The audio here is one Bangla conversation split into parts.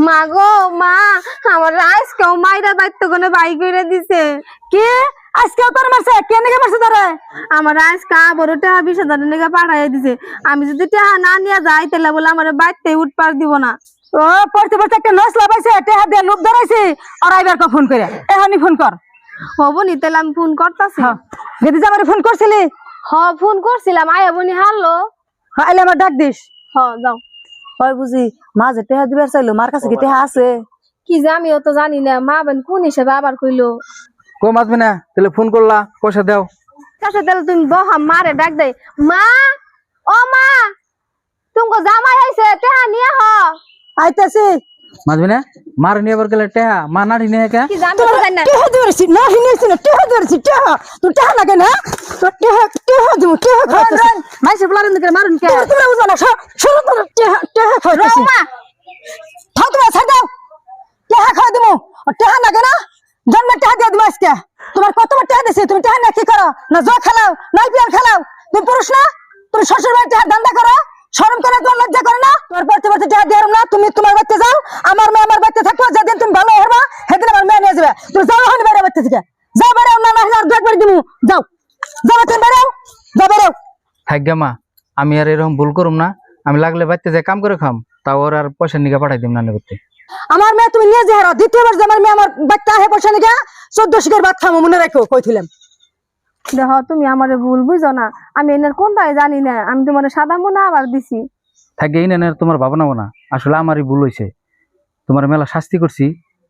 মা গো মা, আমার আজকেও মাইরা বাইতে কোনে বাই করে দিছে। কি আজকেও তোর মারছে? কে নাকি মারছে তোরে? আমার আজকে বড় টাকা 20,000 টাকা পাঠাইয়া দিছে। আমি যদি টাকা না নিয়ে যাই তাহলে বলে আমার বাইতে উঠপার দিব না। ও পড়তে পড়তে একটা নসলা পাইছে, টেহা দিয়ে লোক ধরাইছে। আর আইবার ফোন করে এখনই ফোন কর। হবো নি, তাহলে আমি ফোন করতেছি। দিদি যে আমার ফোন করছিলি? ফোন করছিলাম, আয়া বনি হারলো। আইলে আমার ডাক দিস। যাও। হয় বুঝি মা যে টেহা দিবার চাইলো, মার কাছে কি টেহা আছে? কি যে আমিও তো জানি না, মা বেন কোন হিসেবে আবার কইলো। কো মাতবে না, তাহলে ফোন করলা, পয়সা দাও। কাছে তাহলে তুমি বহা, মারে ডাক দেয়। মা, ও মা, তুমি জামাই আইছে, টাকা নিয়ে হ। আইতাছি। মাতবে না, মার নিয়ে আবার গেলে টেহা, মা নাড়ি নিয়ে কে? কি জানি তো জানি না। টেহা দিবারছি না, হিনেছি না, টেহা দিবারছি। টেহা তুই টেহা লাগে না? তোর টেহা টেহা দিমু, টেহা খাইতাছি। মাইসে বলার দিকে মারুন কে? তোমরা বুঝো না, শুরু তোর টেহা টেহা খাইতাছি। মা, থাও তুমি, ছাড় দাও। টেহা খাই দিমু। টেহা লাগে না? জন্মের টেহা দিয়ে দিবো আজকে। তোমার কতবার টেহা দিছি, তুমি টেহা না কি করো? না জল খেলাও, না পিয়ার খেলাও। তুমি পুরুষ না? তুমি শ্বশুর বাড়ি টেহা ধান্দা করো? শরম করে, তোমার লজ্জা করে না? তোমার পড়তে পড়তে টেহা দিয়ে না, তুমি তোমার বাড়িতে যাও। আমার মেয়ে আমার বাড়িতে থাকবো। যেদিন তুমি ভালো হবা সেদিন আমার মেয়ে নিয়ে যাবে। তুমি যাও এখন বাইরে বাড়িতে থেকে। যাও বেড়াও, না না আর একবার দিমু। যাও যাও, তুমি বেড়াও, যাও বেড়াও। থাকবে মা, আমি আর এরকম ভুল করুম না। আমি লাগলে বাড়িতে যাই কাম করে খাম, তাও ওর আর পয়সা নিয়ে পাঠাই দিম না করতে। আমার মেয়ে তুমি নিয়ে যে হারো, দ্বিতীয়বার যে আমার মেয়ে আমার বাচ্চা আহে পয়সা নিয়ে 14 শিখের ভাত খামো, মনে রাখো কইছিলাম। দেখো তুমি আমার ভুল বুঝো না, আমি এনার কোনটাই জানি না। আমি তোমার সাদা মনে আবার দিছি। থাকবে এই না, তোমার ভাবনা না, আসলে আমারই ভুল হয়েছে। তোমার মেলা শাস্তি করছি,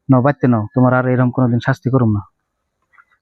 নাও বাড়তে নাও, তোমার আর এরকম কোনোদিন শাস্তি করুম না।